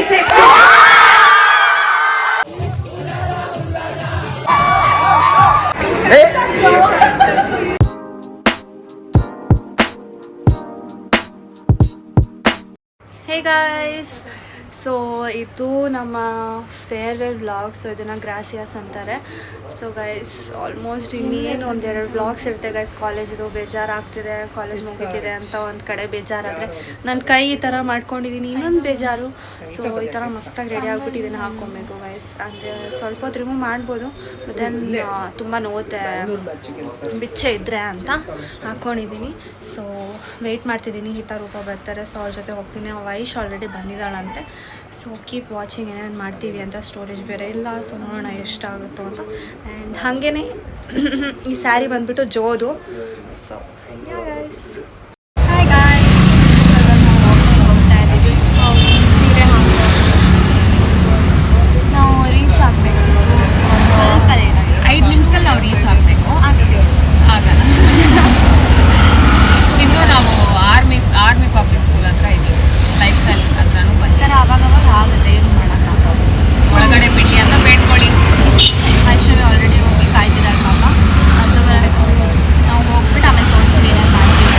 Hey guys, so ಇದು ನಮ್ಮ farewell vlog. So ಇದನ್ನು ಗ್ರಾಸಿಯಾಸ್ ಅಂತಾರೆ. ಸೊ ಗೈಸ್ ಆಲ್ಮೋಸ್ಟ್ ಇನ್ನೇನು ಒಂದೆರಡು ವ್ಲಾಗ್ಸ್ ಇರುತ್ತೆ ಗೈಸ್. ಕಾಲೇಜಿದು ಬೇಜಾರಾಗ್ತಿದೆ, ಕಾಲೇಜ್ ಮುಗಿತಿದೆ ಅಂತ ಒಂದು ಕಡೆ ಬೇಜಾರಾದರೆ ನನ್ನ ಕೈ ಈ ಥರ ಮಾಡ್ಕೊಂಡಿದ್ದೀನಿ, ಇನ್ನೊಂದು ಬೇಜಾರು. ಸೊ ಈ ಥರ ಮಸ್ತಾಗಿ ರೆಡಿ ಆಗಿಬಿಟ್ಟಿದ್ದೀನಿ, ಹಾಕ್ಕೊಬೇಕು ಗೈಸ್. ಅಂದರೆ ಸ್ವಲ್ಪ ಹೊತ್ತು ರಿಮೂವ್ ಮಾಡ್ಬೋದು, ಮತ್ತು ತುಂಬ ನೋವುತ್ತೆ ಬಿಚ್ಚೆ ಇದ್ದರೆ ಅಂತ ಹಾಕ್ಕೊಂಡಿದ್ದೀನಿ. ಸೊ ವೆಯ್ಟ್ ಮಾಡ್ತಿದ್ದೀನಿ, ಈ ಥರ ರೂಪ ಬರ್ತಾರೆ. ಸೊ ಅವ್ರ ಜೊತೆ ಹೋಗ್ತೀನಿ. Vysya already ಬಂದಿದ್ದಾಳಂತೆ. So keep watching, ಏನೇನು ಮಾಡ್ತೀವಿ ಅಂತ. ಸ್ಟೋರೇಜ್ ಬೇರೆ ಇಲ್ಲ, ಸೊ ನೋಡೋಣ ಎಷ್ಟಾಗುತ್ತೋ ಅಂತ. ಆ್ಯಂಡ್ ಹಾಗೇ ಈ ಸ್ಯಾರಿ ಬಂದುಬಿಟ್ಟು ಜೋದು. ಸೊ ಹಾಯ್ ಗಾಯ್ಸ್, ಹೋಗ್ತಾ ಇದ್ದೀವಿ. ಸೀರೆ ನಾವು ರೀಚ್ ಆಗಬೇಕು, ಸ್ವಲ್ಪ 5 ನಿಮಿಷದಲ್ಲಿ ನಾವು ರೀಚ್ ಆಗಬೇಕು. ಆಗಲ್ಲ, ಇನ್ನು ನಾವು ಆರ್ಮಿ ಪಬ್ಲಿಕ್ ಸ್ಕೂಲ್ ಹತ್ರ ಇದ್ದೀವಿ. ಲೈಫ್ ಸ್ಟೈಲ್ ಹತ್ರನೂ ಬರ್ತಾರೆ, ಆವಾಗವಾಗ ಆಗುತ್ತೆ, ಏನು ಮಾಡೋಕ್ಕಾಗ. ಒಳಗಡೆ ಬಿಡಿ ಅಂತ ಬೇಡ್ಕೊಳ್ಳಿ. ವೈಷ್ಣವಿ ಆಲ್ರೆಡಿ ಹೋಗಿ ಕಾಯ್ತಿದ್ದಾರೆ ಪಾಪ. ಅದು ನಾವು ಹೋಗ್ಬಿಟ್ಟು ಆಮೇಲೆ ತೋರಿಸ್ತೀವಿ ಏನೇನು ಮಾಡ್ತೀವಿ.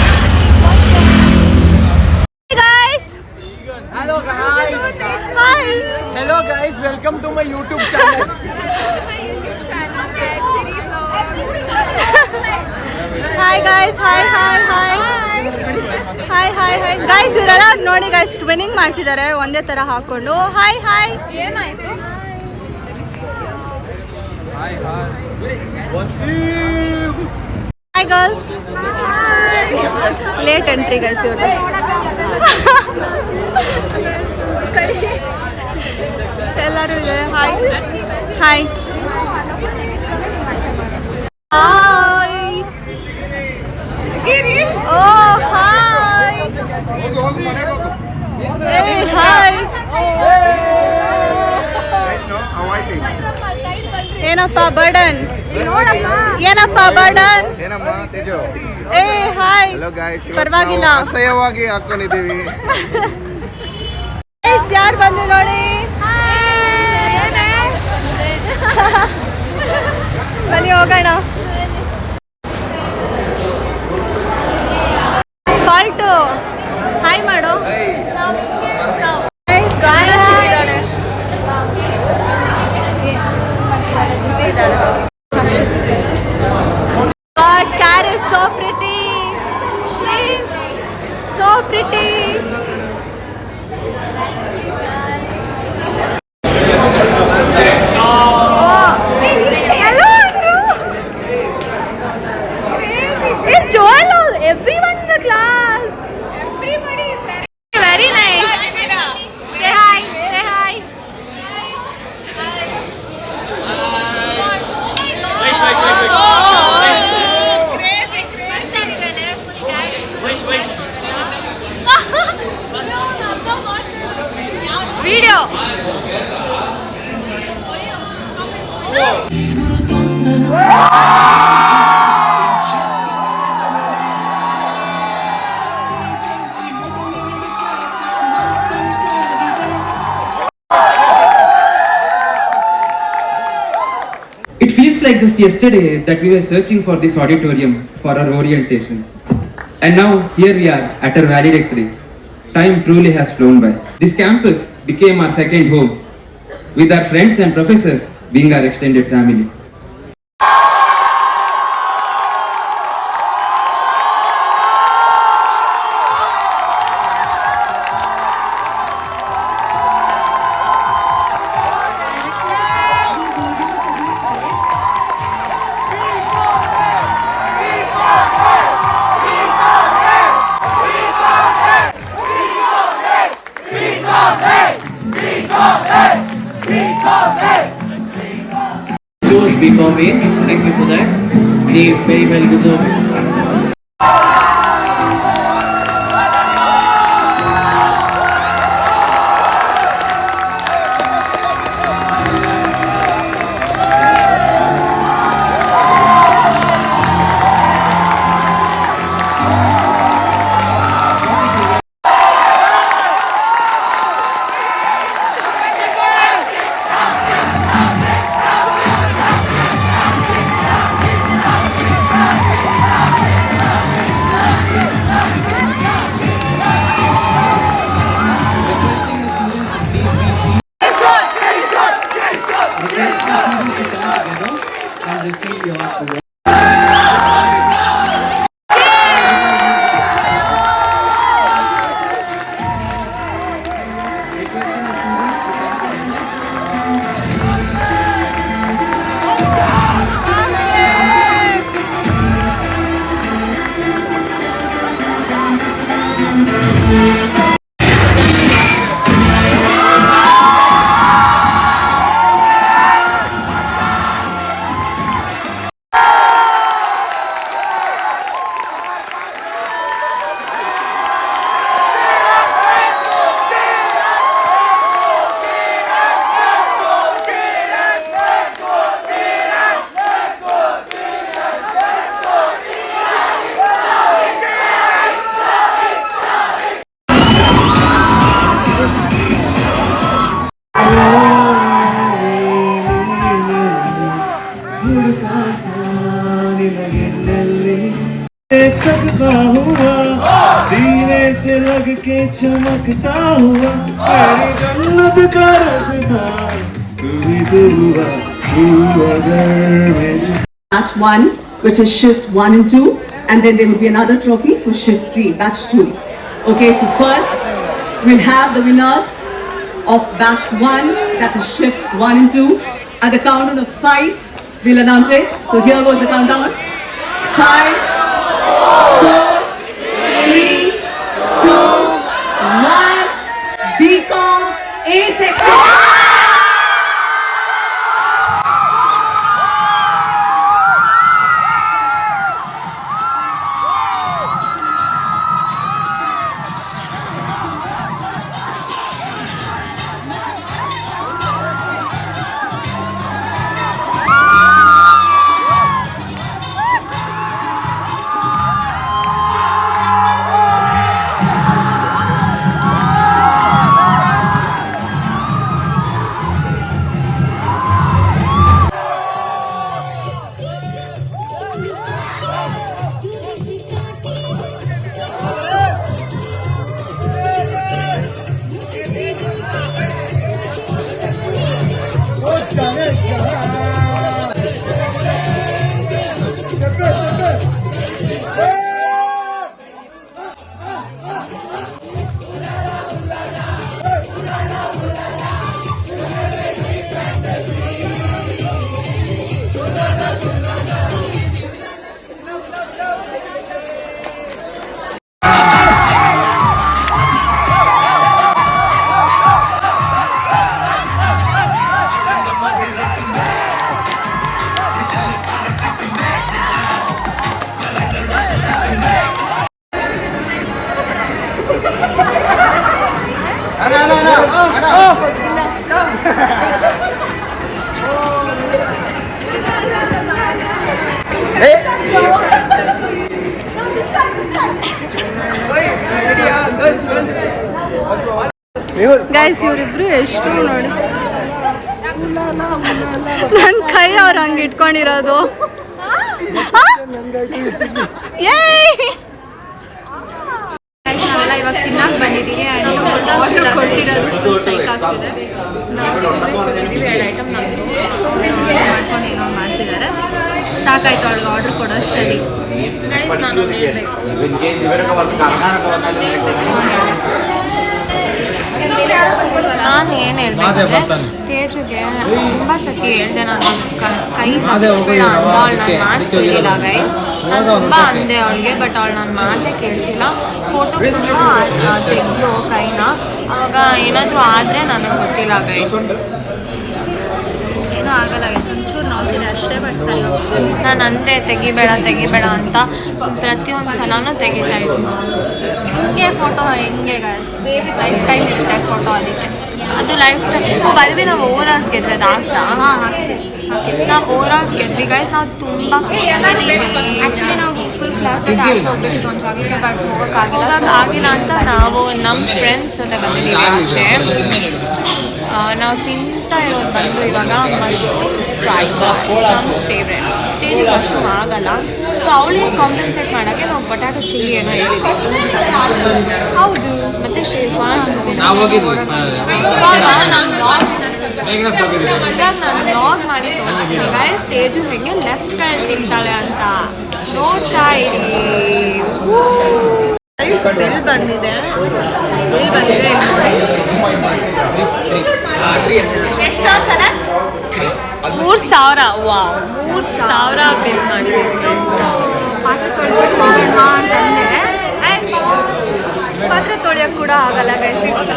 Hello guys, welcome to my YouTube channel. Hi guys, hi guys, ಇವರೆಲ್ಲ ನೋಡಿ ಗೈಸ್ ಟ್ವಿನ್ನಿಂಗ್ ಮಾಡ್ತಿದ್ದಾರೆ ಒಂದೇ ಥರ ಹಾಕೊಂಡು. ಹಾಯ್ ಏನಾಯಿತು? Hi girls, late entry guys ಇವ್ರದ್ದು. ಎಲ್ಲರೂ ಇದ್ದಾರೆ. ಹಾಯ್ ಓ ಹಾಯ್, ಹಾಯ್. ಏನಪ್ಪ ಬರ್ಡನ್, ಏನಪ್ಪ ಬರ್ಡನ್. ಏ ಹಾಯ್, ಪರವಾಗಿಲ್ಲ, ಅಸಹ್ಯವಾಗಿ ಹಾಕೊಂಡಿದ್ದೀವಿ. ಯಾರು ಬಂದು ನೋಡಿ, ಬನ್ನಿ ಹೋಗೋಣ. ಫಾಲ್ಟು ಹಾಯ್ ಮಾಡು. ಗಾನ ಸಿಕ್ಕಿದ್ದಾಳೆ, God, Car is so pretty. She so pretty. Everyone in the class. Everybody is very nice. Say hi. Say hi. Video. It feels like just yesterday that we were searching for this auditorium for our orientation. And now here we are at our valedictory. Time truly has flown by. This campus became our second home, with our friends and professors being our extended family. Those before me, thank you for that. They very well deserve it. थकता हुआ सीने से लग के चमकता हुआ मेरी जन्नत का रास्ता तू ही तो हुआ तू अगर मेरी batch 1, which is shift 1 and 2, and then there will be another trophy for shift 3, batch 2. Okay, so first we'll have the winners of batch 1, that is shift 1 and 2. At the count of 5, we'll announce it. So here goes the countdown. 5, 4, 3, 2, 1. BCom A section. Guys ಇವರಿಬ್ರು ಎಷ್ಟು ನೋಡಿ ನನ್ನ ಕೈ ಅವ್ರು ಹಂಗೆ ಇಟ್ಕೊಂಡಿರೋದು ನಾವೆಲ್ಲ ಇವಾಗ ತಿನ್ನಕ್ಕೆ ಬಂದಿದ್ದೀವಿ ಆರ್ಡರ್ ಕೊಡ್ತಿರೋದು ಫುಲ್ ಸೈಕ್ ಆಗ್ತಿದೆ ಎರಡು ಐಟಮ್ ಮಾಡ್ಕೊಂಡು ಏನೋ ಮಾಡ್ತಿದ್ದಾರೆ ಸಾಕಾಯ್ತು ಅವಳಿಗೆ ಆರ್ಡರ್ ಕೊಡೋ ಅಷ್ಟಲ್ಲಿ ನಾನು ಏನು ಹೇಳ್ಬೇಕಂದ್ರೆ ತೇಜುಗೆ ತುಂಬ ಸತಿ ಹೇಳಿದೆ ನಾನು ಕೈ ಹಚ್ಬೇಡ ಅಂತ ಅವಳು ನಾನು ಮಾತು ಕೇಳಿಲ್ಲ ಗೈಸ್ ನಾನು ತುಂಬ ಅಂದೆ ಅವಳಿಗೆ ಬಟ್ ಅವಳು ನಾನು ಮಾತೇ ಕೇಳ್ತಿಲ್ಲ ಫೋಟೋ ತುಂಬ ತೆಗೆದು ಕೈನ ಅವಾಗ ಏನಾದರೂ ಆದರೆ ನನಗೆ ಗೊತ್ತಿಲ್ಲ ಗೈಸ್ ಏನೂ ಆಗಲ್ಲ ಗೈಸ್ ಒಂಚೂರು ನೋಡ್ತಿದೆ ಅಷ್ಟೇ ಬಟ್ ಸರಿ ನಾನು ಅಂದೆ ತೆಗಿಬೇಡ ಅಂತ ಪ್ರತಿಯೊಂದು ಸಲನೂ ತೆಗಿತಾ ಇದ್ನು ಹಿಂಗೆ ಫೋಟೋ ಹೆಂಗೆ ಗೈಸ್ ಲೈಫ್ ಟೈಮ್ ಇರುತ್ತೆ ಫೋಟೋ ಅದಕ್ಕೆ ಅದು ಲೈಫ್ ಟೈಮ್ ಬಲ್ವಿ ನಾವು ಓವರಾಲ್ಸ್ ಗೆದ್ವಿ ಅದು ಆಗ್ತಾ ಹಾಂ ಹಾಕ್ತೀವಿ ನಾವು ಓವರಾಲ್ಸ್ ಗೆದ್ವಿ ಗೈಸ್ ನಾವು ತುಂಬ ಖುಷಿಯಾಗಿದ್ದೀವಿ ಆ್ಯಕ್ಚುಲಿ ನಾವು ಫುಲ್ ಕ್ಲಾಸ್ ಜೊತೆ ಆಚೆ ಹೋಗ್ಬೇಕಿತ್ತು ಒಂದು ಜಾಗಕ್ಕೆ ಬಟ್ ಹೋಗೋಕ್ಕಾಗಿಲ್ಲ ಆಗಿಲ್ಲ ಅಂತ ನಾವು ನಮ್ಮ ಫ್ರೆಂಡ್ಸ್ ಜೊತೆ ಬಂದಿದ್ದೀವಿ ಆಚೆ ನಾವು ತಿಂತಾ ಇರೋದು ಬಂದು ಇವಾಗ ಮಶ್ರೂಮ್ ಫ್ರೈ ನಮ್ಮ ಫೇವ್ರೆಟ್ ತೇಜು ಮಶ್ರೂಮ್ ಆಗಲ್ಲ ಸೊ ಅವಳಿಗೆ ಕಾಂಪೆನ್ಸೇಟ್ ಮಾಡೋಕ್ಕೆ ನಾವು ಬಟಾಟೊ ಚಿಲ್ಲಿ ಏನೋ ಹೇಳಿದ್ವಿ ಹೌದು ಮತ್ತು ಶೇಜ್ವಾನ್ ಇವಾಗ ನಾನು ಬ್ಲಾಗ್ ಮಾಡಿ ತೋರಿಸ್ತೀನಿ ಗೈಸ್ ತೇಜು ಹೇಗೆ ಲೆಫ್ಟ್ ಹ್ಯಾಂಡ್ ತಿಂತಾಳೆ ಅಂತ ನೋಡ್ತಾ ಇರಿ ಬಿಲ್ ಬಂದಿದೆ ಎಷ್ಟು ಸನತ್ 3,000 ವಾವ್ 3,000 ಬಿಲ್ ಮಾಡಿದೆ ಪಾತ್ರೆ ತೊಳ್ಬಿಟ್ಟು ಮಾಡೋಣ ಅಂತಂದೆ ಪಾತ್ರೆ ತೊಳೆಯೋಕ್ಕೆ ಕೂಡ ಆಗಲ್ಲ ಗೈಸ್ ಇವಾಗ.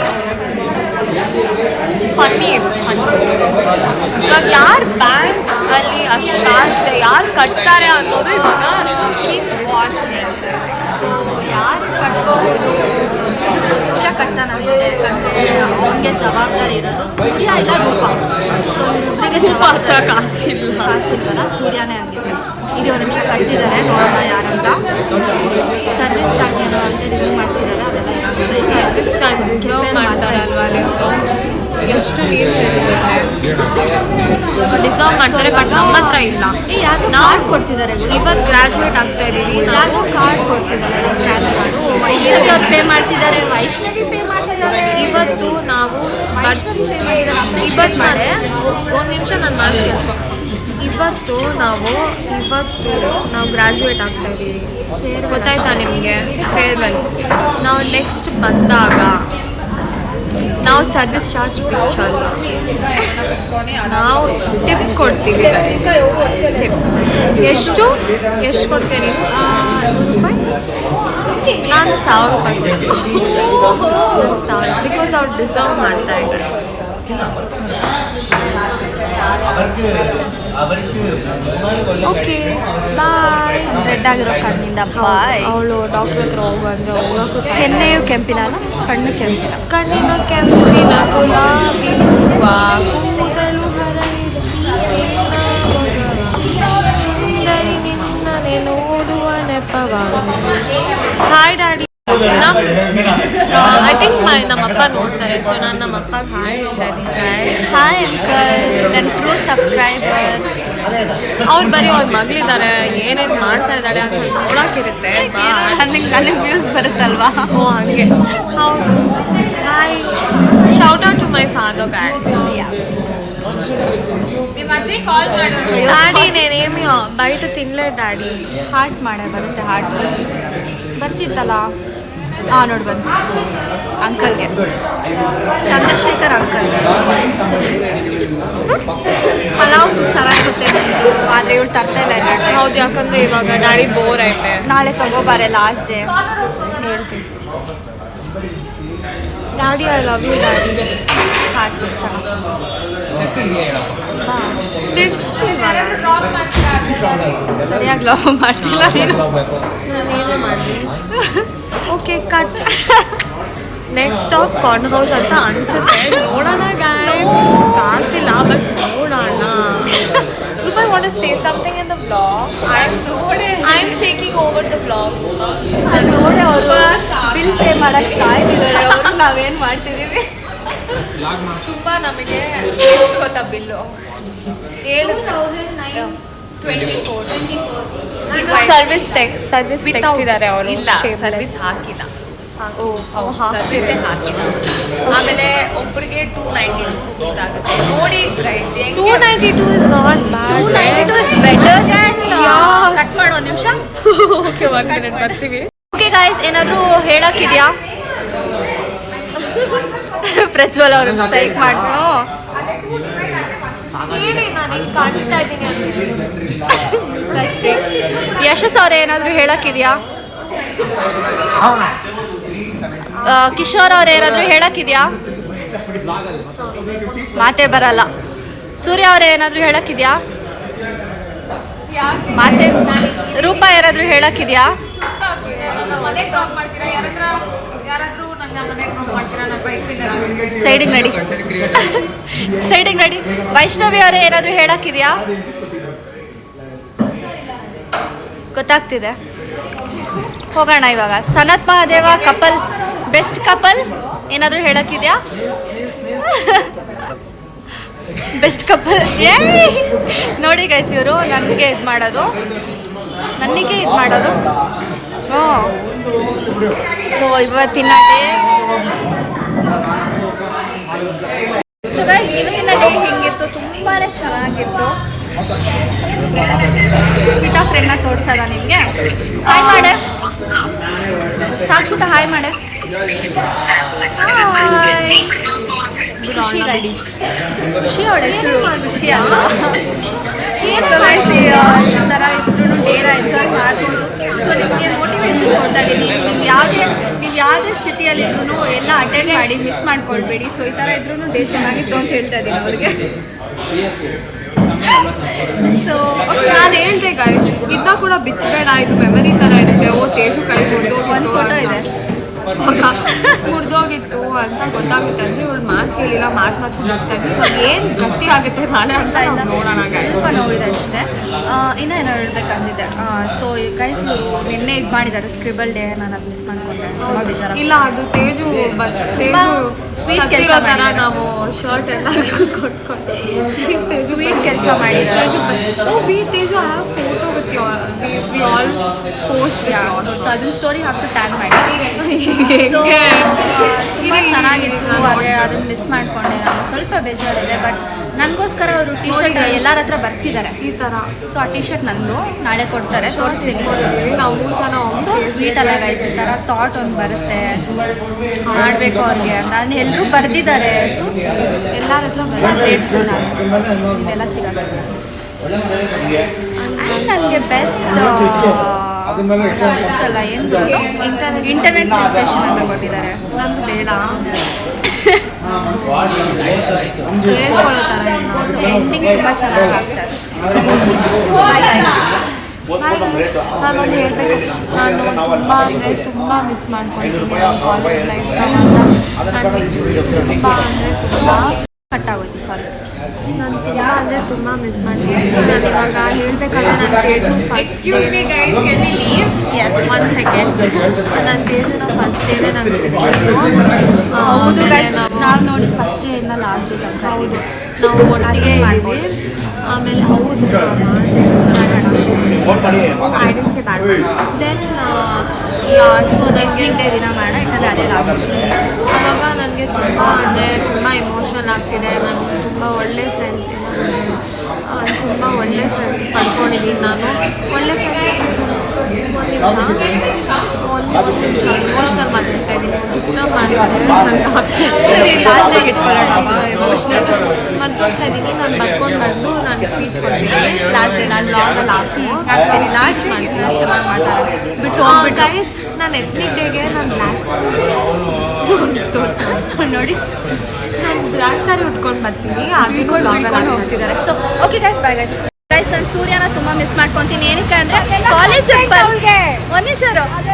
ಫನ್ನಿ ಇದು ಫನ್ನಿ. ಇವಾಗ ಯಾರು ಬ್ಯಾಂಕ್ ಅಲ್ಲಿ ಅಷ್ಟು ಕಾಸು ಯಾರು ಕಟ್ತಾರೆ ಅನ್ನೋದು ಇವಾಗ ಕೀಪ್ ವಾಚಿಂಗ್. ಸೊ ಯಾರು ಕಟ್ಕೋಬೋದು? ಸೂರ್ಯ ಕಟ್ತಾನೆ ಅನ್ಸುತ್ತೆ, ಯಾಕಂದರೆ ಅವನಿಗೆ ಜವಾಬ್ದಾರಿ ಇರೋದು ಸೂರ್ಯ ಇಲ್ಲ ರೂಪ. ಸೊ ಇವರಿಬ್ಬರಿಗೆ ಜವಾಬ್ದಾರಿ. ಕಾಸಿಲ್ವಲ್ಲ, ಸೂರ್ಯನೇ ಹಂಗಿದ್ರೆ. ಇಡೀ ಒಂದು ನಿಮಿಷ ಕಟ್ಟಿದ್ದಾರೆ, ನೋಡೋಣ ಯಾರಂತ. ಸರ್ವಿಸ್ ಚಾರ್ಜ್ ಏನೋ ಅಂತ ರಿವ್ಯೂ ಮಾಡಿಸಿದ್ದಾರೆ, ಅದೆಲ್ಲ ಏನಾಗುತ್ತೆ. ಸರ್ವಿಸ್ ಚಾರ್ಜ್ ಡಿಸರ್ವ್ ಮಾಡ್ತಾರಲ್ವಾ ಎಷ್ಟು ನೀರು ಡಿಸರ್ವ್ ಮಾಡ್ತಾರೆ, ಬಟ್ ನಮ್ಮ ಹತ್ರ ಇಲ್ಲ. ಕಾರ್ಡ್ ಕೊಡ್ತಿದ್ದಾರೆ, ಇವತ್ತು ಗ್ರಾಜುಯೇಟ್ ಆಗ್ತಾ ಇದೀವಿ. ಯಾಕೋ ಕಾರ್ಡ್ ಕೊಡ್ತಿದ್ದಾರೆ ಸ್ಕ್ಯಾನರ್. ಅದು ವೈಷ್ಣವಿ ಅವ್ರು ಪೇ ಮಾಡ್ತಿದ್ದಾರೆ, ವೈಷ್ಣವಿ ಪೇ ಮಾಡ್ತಿದ್ದಾರೆ. ಇವತ್ತು ನಾವು ವೈಷ್ಣವಿ ಪೇ ಮಾಡಿದ್ದಾರೆ. ಇವತ್ತು ಮಾಡಿ ಒಂದು ನಿಮಿಷ ನಾನು ಮಾಡಿ ಕೇಳಿಸ್ಕೊ. ಇವತ್ತು ನಾವು ಗ್ರಾಜುಯೇಟ್ ಆಗ್ತಾ ಇದ್ದೀವಿ, ಗೊತ್ತಾಯ್ತಾ ನಿಮಗೆ? ಫೇರ್ವೆಲ್. ನಾವು ನೆಕ್ಸ್ಟ್ ಬಂದಾಗ ನಾವು ಸರ್ವಿಸ್ ಚಾರ್ಜ್ ಬಿಚ್ಚಲ್ಲ, ನಾವು ಟಿಪ್ ಕೊಡ್ತೀವಿ. ಟಿಪ್ ಎಷ್ಟು ಕೊಡ್ತೀನಿ? 100 ರೂಪಾಯಿ. ನಾನು 1000 ರೂಪಾಯಿ ಕೊಡ್ತೀನಿ. 1000 ಬಿಕಾಸ್ ಅವ್ರು ಡಿಸರ್ವ್ ಮಾಡ್ತಾ ಇದ್ದಾರೆ. Okay bye. ರೆಡ್ ಆಗಿರೋ ಕಣ್ಣಿಂದ ಬಾಯ್. ಅವಳು ಡಾಕ್ಟ್ರ್ ಹತ್ರ ಹೋಗಂದ್ರೆ ಹೋಗೋಕ್ಕೂ ಕೆನ್ನೆಯು ಕೆಂಪಿನ ಅಲ್ಲ, ಕಣ್ಣು ಕೆಂಪಿನ. ಕಣ್ಣಿನ ಕೆಂಪಿನ ಗುಲಾಬಿ ಹೂವ ಕೂದಲು ಹರಡಿದ ಸುಂದರಿ ನಿನ್ನನೆ ನೋಡುವ ನೆಪವಾಗ. Hi daddy. ಐ ಥಿಂಕ್ ನಮ್ಮಪ್ಪ ನೋಡ್ತಾರೆ, ಸೊ ನಾನು ನಮ್ಮಪ್ಪಗೆ ಹಾಯ್ ಹೇಳ್ತಾ ಇದ್ದೀನಿ. ಹಾಯ್ ಅಂಕಲ್, ನನ್ನ ಟ್ರೂ ಸಬ್ಸ್ಕ್ರೈಬರ್. ಅವ್ರು ಬರೀ ಅವ್ರ ಮಗಳಿದ್ದಾರೆ, ಏನೇನು ಮಾಡ್ತಾ ಇದ್ದಾಳೆ ಅಂತ ನೋಡೋಕ್ಕಿರುತ್ತೆ. ನನಗೆ ವ್ಯೂಸ್ ಬರುತ್ತಲ್ವಾ? ಓ ಹಂಗೆ. ಹೌದು. Hi, shout out to my father guys. Daddy ನೇನೇಮಿ ಬಯಟ ತಿನ್ಲೇ ಡ್ಯಾಡಿ. ಹಾರ್ಟ್ ಮಾಡೇ ಬರುತ್ತೆ, ಹಾರ್ಟ್ ಬರ್ತಿತ್ತಲ್ಲ. ನೋಡಿ ಬಂತು ಅಂಕಲ್ಗೆ, ಚಂದ್ರಶೇಖರ್ ಅಂಕಲ್. ಪಲಾವ್ ಚೆನ್ನಾಗಿರುತ್ತೆ ಆದರೆ ಇವಳು ತರ್ತಾ ಇಲ್ಲ. ಹೌದು, ಯಾಕಂದರೆ ಇವಾಗ ಡ್ಯಾಡಿ ಬೋರ್ ಐತೆ. ನಾಳೆ ತಗೋಬಾರೆ, ಲಾಸ್ಟ್ ಡೇ ಹೇಳ್ತೀನಿ. Daddy I love you daddy. Heart ಬಿಡ್ಸೋಣ. ಸರಿಯಾಗಿ ಲವ್ ಮಾಡ್ತಿಲ್ಲ ನೀನು. ನಾನೇನು ಮಾಡಿ. Okay cut. Next stop corn house ಅಂತ ಅನ್ಸುತ್ತೆ, ನೋಡೋಣ ಗೈಸ್. ಕಾಸಿಲ್ಲ ಬಟ್ ನೋಡೋಣ. ರೂಪಾಯಿ want to say something in the vlog. I am taking over the vlog. ನೋಡಿ ಅವರು ಬಿಲ್ ಪೇ ಮಾಡಕ್ಕೆ ಸಾಯ್ತಿದ್ದಾರೆ. ಅವರು ನಾವೇನು ಮಾಡ್ತಿದ್ದೀವಿ? ತುಂಬ ನಮಗೆ ಗೊತ್ತಾ ಬಿಲ್ಲು 7,924. ಸರ್ವಿಸ್ ತೆಗ್ಸಿದ್ದಾರೆ ಅವರು. ಸರ್ವಿಸ್ ಹಾಕಿಲ್ಲ. ಆಮೇಲೆ ಒಬ್ಬರಿಗೆ 292 ರೂಪೀಸ್ ಆಗುತ್ತೆ. ನೋಡಿ guys, 292 is not bad. 292 is better than. Cut ಮಾಡೋ ನಿಮಿಷ. ಓಕೆ, 1 ಮಿನಿಟ್ ಬರ್ತೀವಿ. ಓಕೆ ಗಾಯ್ಸ್, ಏನಾದರೂ ಹೇಳೋಕ್ಕಿದೆಯಾ? ಪ್ರಜ್ವಲ್ ಅವರು ಸೈಕ್ ಮಾಡ್ರು. ಹೇಳಿ, ನಾನು ಹಿಂಗೆ ಕಾಣಿಸ್ತಾ ಇದ್ದೀನಿ ಅಷ್ಟೇ. ಯಶಸ್ ಅವ್ರು ಏನಾದರೂ ಹೇಳೋಕ್ಕಿದೆಯಾ? ಕಿಶೋರ್ ಅವ್ರು ಏನಾದರೂ ಹೇಳೋಕ್ಕಿದೆಯಾ? ಮಾತೇ ಬರಲ್ಲ. ಸೂರ್ಯ ಅವ್ರು ಏನಾದರೂ ಹೇಳೋಕ್ಕಿದೆಯಾ? ಮಾತೇ. ರೂಪ ಯಾರಾದರೂ ಹೇಳೋಕ್ಕಿದೆಯಾ? ಸೈಡಿಗೆ ನಡಿ, ಸೈಡಿಗೆ ನಡಿ. ವೈಷ್ಣವಿ ಅವರೇ ಏನಾದರೂ ಹೇಳಕ್ಕಿದೆಯಾ? ಗೊತ್ತಾಗ್ತಿದೆ. ಹೋಗೋಣ ಇವಾಗ. Sanath Mahadeva couple, best couple ಏನಾದರೂ ಹೇಳಕ್ಕಿದೆಯಾ? Best couple. ನೋಡಿ ಗೈಸ್, ಇವರು ನನಗೆ ಇದು ಮಾಡೋದು. ಹ್ಞೂ. ಸೊ ಇವತ್ತಿನ ಡೇ, ಸೊ ಗೈಸ್ ಇವತ್ತಿನ ಡೇ ಹಿಂಗಿತ್ತು, ತುಂಬಾ ಚೆನ್ನಾಗಿತ್ತು. ಗೀತಾ ಫ್ರೆಂಡ್ನ ತೋರಿಸೋದ ನಿಮಗೆ? ಹಾಯ್ ಮಾಡೆ ಸಾಕ್ಷಿತ, ಹಾಯ್ ಮಾಡೆ. ಹಾಯ್ ಖುಷಿ ಗೈಸ್, ಖುಷಿ ಅವಳ ಹೆಸರು ಖುಷಿ ಅಲ್ಲ. ಸೊ ಗೈಸ್ ಈ ಥರ ಇಬ್ಬರು ಡೇನ ಎಂಜಾಯ್ ಮಾಡ್ಬೋದು. ಸೊ ನಿಮಗೆ ಮೋಟಿವೇಶನ್ ಕೊಡ್ತಾ ಇದ್ದೀನಿ. ನೀವು ಯಾವುದೇ ಸ್ಥಿತಿಯಲ್ಲಿದ್ರೂ ಎಲ್ಲ ಅಟೆಂಡ್ ಮಾಡಿ, ಮಿಸ್ ಮಾಡ್ಕೊಳ್ಬೇಡಿ. ಸೊ ಈ ಥರ ಇದ್ರೂ ಡೇ ಚೆನ್ನಾಗಿತ್ತು ಅಂತ ಹೇಳ್ತಾ ಇದ್ದೀನಿ ಅವ್ರಿಗೆ. ಸೊ ನಾನು ಹೇಳ್ದೆ ಗೈಸ್, ಇದನ್ನ ಕೂಡ ಬಿಚ್ಚಬೇಡ, ಇದು ಮೆಮರಿ ಥರ ಇರುತ್ತೆ. ಓ ತೇಜು ಕೈ ಒಂದು ಫೋಟೋ ಇದೆ, ಮುರಿದೋಗಿತ್ತು ಅಂತ ಗೊತ್ತಾಗುತ್ತೆ ಅಂದರೆ ಇವಳು ಮಾತು ಕೇಳಿಲ್ಲ, ಮಾತು ಮುಗಿಸ್ತಾಗಿ ಇವಾಗ ಏನು ಗಟ್ಟಿ ಆಗುತ್ತೆ ನಾಳೆ ಅಂತ ಇಲ್ಲ, ನೋಡೋಣ. ಸ್ವಲ್ಪ ನೋವಿದೆ ಅಷ್ಟೇ. ಇನ್ನೂ ಏನೋ ಹೇಳ್ಬೇಕಂತಿದ್ದೆ. ಸೊ ಗೈಸ್ ನಿನ್ನೆ ಇದು ಮಾಡಿದ್ದಾರೆ ಸ್ಕ್ರಿಬಲ್ ಡೇ, ನಾನು ಅದು ಮಿಸ್ ಮಾಡ್ಕೊಂಡೆ, ತುಂಬ ಬೇಜಾರ. ಇಲ್ಲ, ಅದು ತೇಜು ಸ್ವೀಟ್ ಕೆಲಸ ಥರ ಮಾಡಿದ್ದಾರೆ, ನಾವು ಶರ್ಟ್ ಎಲ್ಲ ಕೊಟ್ಕೊಂಡು ಸ್ವೀಟ್ ಕೆಲಸ ಮಾಡಿದ್ದಾರೆ. ತೇಜು ಆ photo with we all post. So ಅದನ್ನ ಸ್ಟೋರಿ ಹಾಕ್ಬಿಟ್ಟು ಟ್ಯಾಗ್ ಮಾಡಿ. ಸೊ ತುಂಬ ಚೆನ್ನಾಗಿತ್ತು, ಆದರೆ ಅದನ್ನು ಮಿಸ್ ಮಾಡ್ಕೊಂಡೆ ನಾನು. ಸ್ವಲ್ಪ ಬೇಜಾರಿದೆ, ಬಟ್ ನನಗೋಸ್ಕರ ಅವರು ಟಿ ಶರ್ಟ್ ಎಲ್ಲರ ಹತ್ರ ಬರ್ಸಿದ್ದಾರೆ ಈ ಥರ. ಸೊ ಆ ಟಿ ಶರ್ಟ್ ನಂದು ನಾಳೆ ಕೊಡ್ತಾರೆ, ತೋರಿಸ್ತೀನಿ. ನಾವು ಜನ ಸೊ ಸ್ವೀಟ್ ಅಲ್ಲ ಗೈಸ್, ಈ ಥರ ಥಾಟ್ ಒಂದು ಬರುತ್ತೆ, ಮಾಡಬೇಕು ಅವ್ರಿಗೆ ಅಂತ ಎಲ್ಲರೂ ಬರೆದಿದ್ದಾರೆ. ಸೊ ಎಲ್ಲರ ಹತ್ರ ಗ್ರೇಟ್ಫುಲ್ ನಾನು, ನೀವೆಲ್ಲ ಸಿಗೋದು. ಆ್ಯಂಡ್ ನನಗೆ ಬೆಸ್ಟ್ ಅಲ್ಲ ಏನು ಬರೋದು, ಇಂಟರ್ನೆಟ್ ಸೆನ್ಸೇಷನ್ ಅಂತ ಕೊಟ್ಟಿದ್ದಾರೆ. ನಂದು ಬೇಡ ಹೇಳ್ಕೊಳ್ಳೋ ಥರ ಇತ್ತು. ಸೊ ಎಂಡಿಂಗ್ ತುಂಬ ಚೆನ್ನಾಗಿ ಆಗ್ತದೆ. ನಾನೊಂದು ಹೇಳಬೇಕು, ನಾನು ತುಂಬ ಅಂದರೆ ತುಂಬ ಮಿಸ್ ಮಾಡ್ಕೊಳ್ತೀನಿ ಕಾಲೇಜ್ ಲೈಫ್ನ. ನನಗೆ ತುಂಬ ಅಂದರೆ ತುಂಬ ಕಟ್ಟಾಗೋಯ್ತು, ಸಾರಿ. ನಾನು ತುಂಬ ಅಂದರೆ ತುಂಬ ಮಿಸ್ ಮಾಡ್ತಿದ್ದೀನಿ. ನಾನು ಇವಾಗ ಹೇಳಬೇಕಂದ್ರೆ ನಾನು ತೇಜು ಒನ್ ಸೆಕೆಂಡ್, ನಾನು ತೇಜುನ ಫಸ್ಟ್ ಡೇನೇ ನಂಗೆ ಸಿಕ್ಕಿದ್ದು. ಹೌದು ಗೈಸ್, ನಾವು ನೋಡಿ ಫಸ್ಟ್ ಡೇ ಇಂದ ಲಾಸ್ಟ್ ಡೇ ತನಕ. ಹೌದು, ನಾವು ಒಟ್ಟಿಗೆ ಇದ್ದೀವಿ. ಆಮೇಲೆ ಹೌದು ಐಡೆನ್ಸಿ ಬ್ಯಾಡ್. ದೆನ್ ಸೊ ನನಗೆ ಡೇ ದಿನ ಮಾಡೋಣ, ಯಾಕಂದರೆ ಅದೇ ಲಾಸ್ಟ್. ಆವಾಗ ನನಗೆ ತುಂಬ ಅಂದರೆ ತುಂಬ ಎಮೋಷ್ನಲ್ ಆಗ್ತಿದೆ. ನನಗೆ ತುಂಬ ಒಳ್ಳೆ ಫ್ರೆಂಡ್ಸ್ ತುಂಬ ಒಳ್ಳೆ ಫ್ರೆಂಡ್ಸ್ ಪಡ್ಕೊಂಡಿದ್ದೀನಿ ನಾನು. ಒಳ್ಳೆ ಫ್ರೆಂಡ್ಸ್ ಒಂದು ನಿಮಿಷ ಎಮೋಷ್ನಲ್ ಮಾತಾಡ್ತಾ ಇದ್ದೀನಿ, ಡಿಸ್ಟರ್ಬ್ ಮಾಡ್ತಾರೆ. ಲಾಸ್ಟ್ ಡೇಗೆ ಇಟ್ಕೊಳ್ಳೋಣ ಎಮೋಷ್ನಲ್ ಮಾತಾಡ್ತಾ ಇದ್ದೀನಿ. ನಾನು ಬರ್ಕೊಂಡು ಬಂದು ನಾನು ಸ್ಪೀಚ್ ಕೊಡ್ತೀನಿ ಲಾಸ್ಟ್ ಡೇ ಬ್ಲಾಗಲ್ಲಿ ಹಾಕ್ತೀನಿ. ಲಾಸ್ಟ್ ಡೇಗೆ ಚೆನ್ನಾಗಿ ಮಾತಾಡೋದು ಬಿಟ್ಟು ಹೋಗ್ಬಿಟ್ಟು ಗೈಸ್, ನಾನು ಎತ್ನಿಕ್ ಡೇಗೆ ನಾನು ಬ್ಲ್ಯಾಕ್ ತೋರಿಸಿ ನೋಡಿ, ನಾನು ಬ್ಲ್ಯಾಕ್ ಸಾರಿ ಉಟ್ಕೊಂಡು ಬರ್ತೀನಿ. ಇಟ್ಕೊಂಡು ಹೋಗ್ತಿದ್ದಾರೆ. So okay guys, bye guys. Guys ನಾನು ಸೂರ್ಯನ ತುಂಬ ಮಿಸ್ ಮಾಡ್ಕೊತೀನಿ. ಏನಕ್ಕೆ ಅಂದರೆ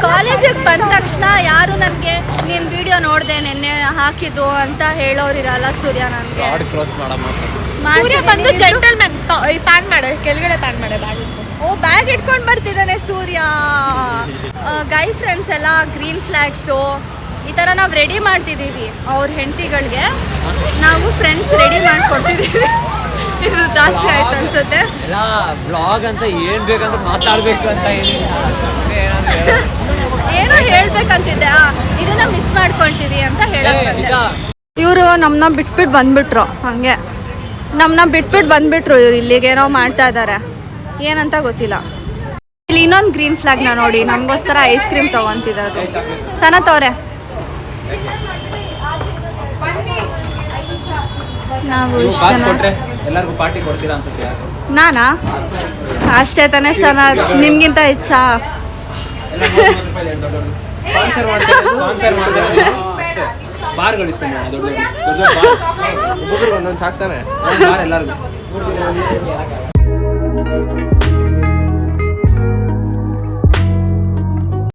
ಕಾಲೇಜಿಗೆ ಬಂದ ತಕ್ಷಣ ಯಾರು ನನಗೆ ನೀನು ವಿಡಿಯೋ ನೋಡಿದೆ ನೆನ್ನೆ ಹಾಕಿದ್ದು ಅಂತ ಹೇಳೋರಿರಲ್ಲ. ಸೂರ್ಯ ನನಗೆ ಸೂರ್ಯ ಬಂದು ಜೆಂಟಲ್ಮನ್ ಪ್ಯಾನ್ ಮಾಡೆ, ಕೆಳಗಡೆ ಪ್ಯಾನ್ ಮಾಡೆ ಬ್ಯಾಗ್. ಓ ಬ್ಯಾಗ್ ಇಟ್ಕೊಂಡು ಬರ್ತಿದ್ದಾನೆ ಸೂರ್ಯ. ಗೈ ಫ್ರೆಂಡ್ಸ್ ಎಲ್ಲ ಗ್ರೀನ್ ಫ್ಲ್ಯಾಗ್ಸು ಈ ಥರ ನಾವು ರೆಡಿ ಮಾಡ್ತಿದ್ದೀವಿ. ಅವ್ರ ಹೆಂಡತಿಗಳಿಗೆ ನಾವು ಫ್ರೆಂಡ್ಸ್ ರೆಡಿ ಮಾಡಿಕೊಡ್ತಿದ್ದೀವಿ. ಇದು ಜಾಸ್ತಿ ಆಯ್ತು ಅನ್ಸುತ್ತೆ. ಎಲ್ಲ ಬ್ಲಾಗ್ ಅಂತ ಏನು ಬೇಕಂತ ಮಾತಾಡಬೇಕು ಅಂತ ಏನೋ ಹೇಳ್ಬೇಕಂತಿದ್ದೆ, ಇದನ್ನ ಮಿಸ್ ಮಾಡ್ಕೊಳ್ತೀವಿ ಅಂತ ಹೇಳಕ್. ಇವರು ನಮ್ಮನ್ನ ಬಿಟ್ಬಿಟ್ಟು ಬಂದ್ಬಿಟ್ರು, ಹಾಗೆ ನಮ್ಮನ್ನ ಬಿಟ್ಬಿಟ್ಟು ಬಂದ್ಬಿಟ್ರು. ಇವ್ರು ಇಲ್ಲಿಗೆ ಏನೋ ಮಾಡ್ತಾ ಇದ್ದಾರೆ, ಏನಂತ ಗೊತ್ತಿಲ್ಲ. ಇಲ್ಲಿ ಇನ್ನೊಂದು ಗ್ರೀನ್ ಫ್ಲಾಗ್ನ ನೋಡಿ, ನಮಗೋಸ್ಕರ ಐಸ್ ಕ್ರೀಮ್ ತೊಗೊತಿರೋದು. ಸನತ್ ಅವರೇ, ನಾವು ಎಲ್ಲರಿಗೂ ಪಾರ್ಟಿ ಕೊಡ್ತೀರಾ ಅನ್ಸುತ್ತೆ. ನಾನಾ ಅಷ್ಟೇ ತಾನೇ ಸನತ್, ನಿಮ್ಗಿಂತ ಹೆಚ್ಚಾ? ಬಾರ್ಗಳು ಇಸ್ಕೊಂಡು ದೊಡ್ಡ ಒಬ್ಬೊಬ್ರಿಗೆ ಒಂದೊಂದು ಸಾಕ್ತಾನೆ ಬಾರ್ ಎಲ್ಲರಿಗೂ.